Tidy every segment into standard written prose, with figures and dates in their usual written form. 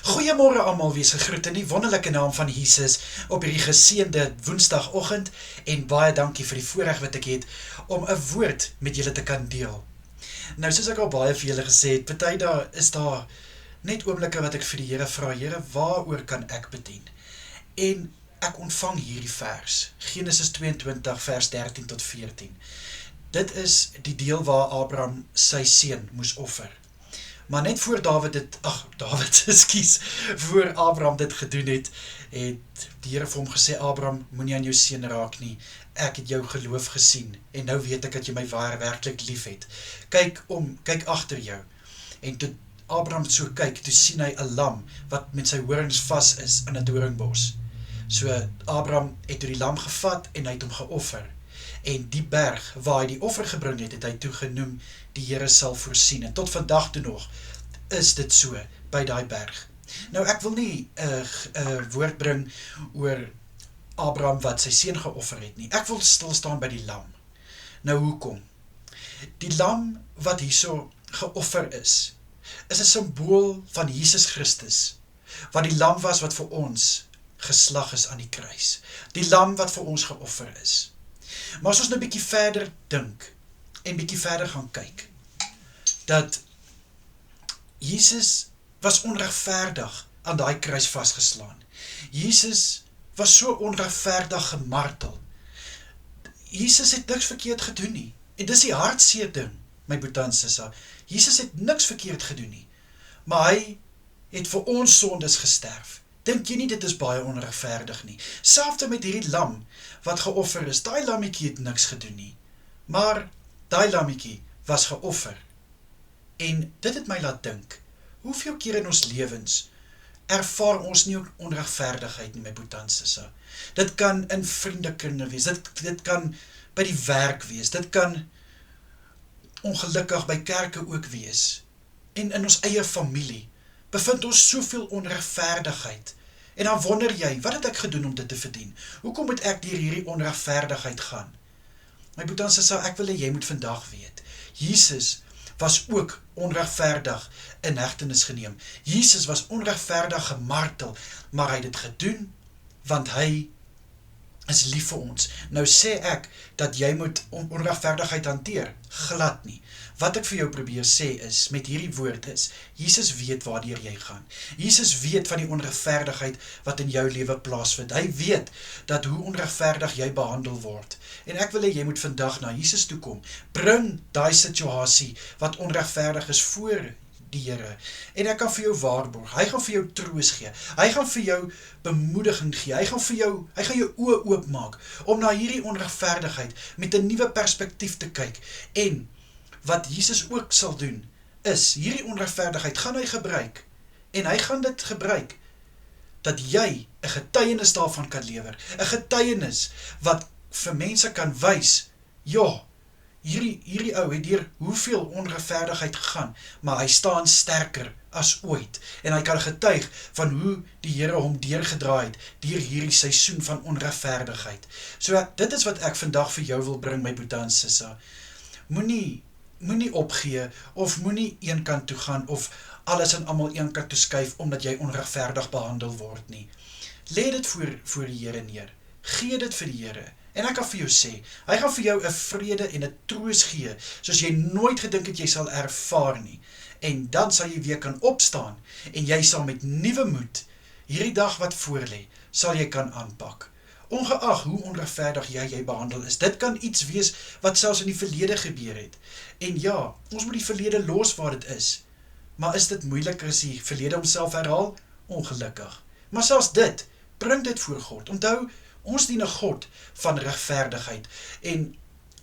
Goeiemôre almal, wees gegroet in die wonderlike naam van Jesus op hierdie geseënde Woensdagoggend en baie dankie vir die voorreg wat ek het om 'n woord met julle te kan deel. Nou soos ek al baie vir julle gesê het, party daar is daar net oomblikke wat ek vir die Here vra, Here, waaroor kan ek bedien? En ek ontvang hierdie vers, Genesis 22 vers 13 tot 14. Dit is die deel waar Abraham sy seun moes offer. Maar net voor voor Abraham dit gedoen het die Here vir hom gesê, Abraham, moenie aan jou seun raak nie, ek het jou geloof gesien, en nou weet ek dat jy my werklik lief het. Kyk agter jou. En toe Abraham so kyk, toe sien hy 'n lam, wat met sy horings vas is in 'n doringbos. So Abraham het toe die lam gevat, en hy het hom geoffer. En die berg waar hy die offer gebring het, het hy toe genoem, die Here sal voorsien. En tot vandag toe nog, is dit so, by daai berg. Nou ek wil nie woord bring oor Abraham wat sy seun geoffer het nie. Ek wil stilstaan by die lam. Nou hoekom? Die lam wat hierso geoffer is 'n simbool van Jesus Christus, wat die lam was wat vir ons geslag is aan die kruis. Die lam wat vir ons geoffer is. Maar as ons nou bietjie verder dink, en bietjie verder gaan kyk, dat Jesus was onregverdig aan daai kruis vasgeslaan. Jesus was so onregverdig gemartel. Jesus het niks verkeerd gedoen nie. En dis die hartseer ding, my broer en suster. Jesus het niks verkeerd gedoen nie. Maar hy het vir ons sondes gesterf. Dink jy nie dit is baie onregverdig nie? Selfs met hierdie lam wat geoffer is, daai lammetjie het niks gedoen nie. Maar daai lammetjie was geoffer. En dit het my laat dink, hoeveel keer in ons lewens ervaar ons nie onregverdigheid nie, my broer en suster. Dit kan in vriendekringe wees, dit kan by die werk wees, dit kan ongelukkig by kerke ook wees. En in ons eie familie bevind ons soveel onregverdigheid. En dan wonder jy, wat het ek gedoen om dit te verdien? Hoekom moet ek deur hierdie onregverdigheid gaan? My broer en suster, ek wil hê jy moet vandag weet, Jesus was ook onregverdig in hegtenis geneem. Jesus was onregverdig gemartel, maar hy het dit gedoen, want hy is lief vir ons. Nou sê ek, dat jy moet onregverdigheid hanteer, glad nie. Wat ek vir jou probeer sê is, met hierdie woord is, Jesus weet waardeur jy gaan. Jesus weet van die onregverdigheid wat in jou lewe plaasvind. Hy weet dat hoe onregverdig jy behandel word. En ek wil hê jy moet vandag na Jesus toe kom. Bring daai situasie wat onregverdig is voor die Here. En ek kan vir jou waarborg, hy gaan vir jou troos gee. Hy gaan vir jou bemoediging gee. Hy gaan jou oë oopmaak om na hierdie onregverdigheid met 'n nuwe perspektief te kyk. En wat Jesus ook sal doen, is hierdie onregverdigheid gaan hy gebruik, en hy gaan dit gebruik, dat jy 'n getuienis daarvan kan lewer, 'n getuienis wat vir mense kan wys, ja, hierdie ou het deur hoeveel onregverdigheid gegaan, maar hy staan sterker as ooit, en hy kan getuig van hoe die Here hom deurgedraai het, deur hierdie seisoen van onregverdigheid. So dit is wat ek vandag vir jou wil bring, my broer en suster. Moenie opgee, of moenie een kant toe gaan, of alles en almal een kant toe skuif, omdat jy onregverdig behandel word nie. Lê dit voor die Here neer, gee dit vir die Here, en ek kan vir jou sê, hy gaan vir jou 'n vrede en 'n troos gee, soos jy nooit gedink het jy sal ervaar nie, en dan sal jy weer kan opstaan, en jy sal met nuwe moed, hierdie dag wat voorlê, sal jy kan aanpak. Ongeag hoe onregverdig jy behandel is, dit kan iets wees wat selfs in die verlede gebeur het. En ja, ons moet die verlede los waar dit is. Maar is dit moeilik as die verlede homself herhaal? Ongelukkig. Maar selfs dit, bring dit voor God. Onthou, ons dien 'n God van regverdigheid. En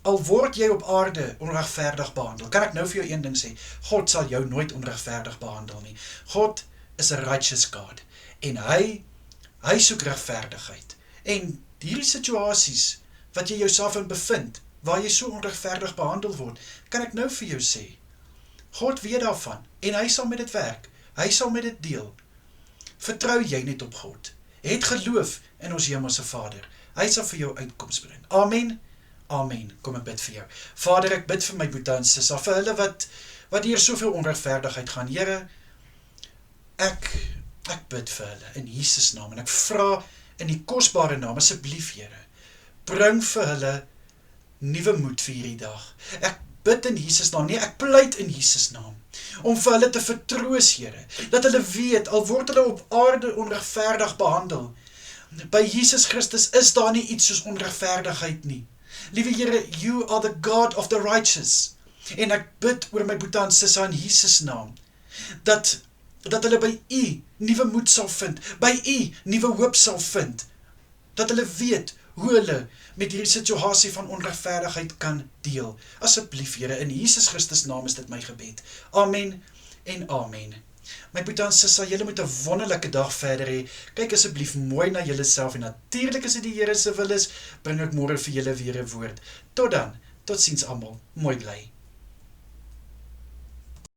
al word jy op aarde onregverdig behandel, kan ek nou vir jou een ding sê, God sal jou nooit onregverdig behandel nie. God is 'n righteous God. En hy soek regverdigheid. En hierdie situasies wat jy jouself in bevind, waar jy so onregverdig behandel word, kan ek nou vir jou sê, God weet daarvan, en hy sal met dit werk, hy sal met dit deel. Vertrou jy net op God, het geloof in ons hemelse Vader, hy sal vir jou uitkoms bring. Amen, amen, kom ek bid vir jou. Vader, ek bid vir my broer en suster, vir hulle wat deur soveel onregverdigheid gaan. Here, ek Ek bid vir hulle in Jesus naam en ek vra in die kosbare naam, asseblief Here, bring vir hulle nuwe moed vir hierdie dag. Ek bid in Jesus naam, nee, ek pleit in Jesus naam, om vir hulle te vertroos, Here, dat hulle weet, al word hulle op aarde onregverdig behandel, by Jesus Christus is daar nie iets soos onregverdigheid nie. Liewe Here, you are the God of the righteous, en ek bid oor my boetie en sissa in Jesus naam, dat hulle by U nuwe moed sal vind, by U nuwe hoop sal vind, dat hulle weet hoe hulle met hierdie situasie van onregverdigheid kan deel. Asseblief Here, in Jesus Christus naam is dit my gebed. Amen en amen. My boetie en sissa, julle moet 'n wonderlike dag verder hê. Kyk asseblief mooi na julle self en natuurlik as dit die Here se wil is, bring ek môre vir julle weer 'n woord. Tot dan, totsiens almal, mooi bly.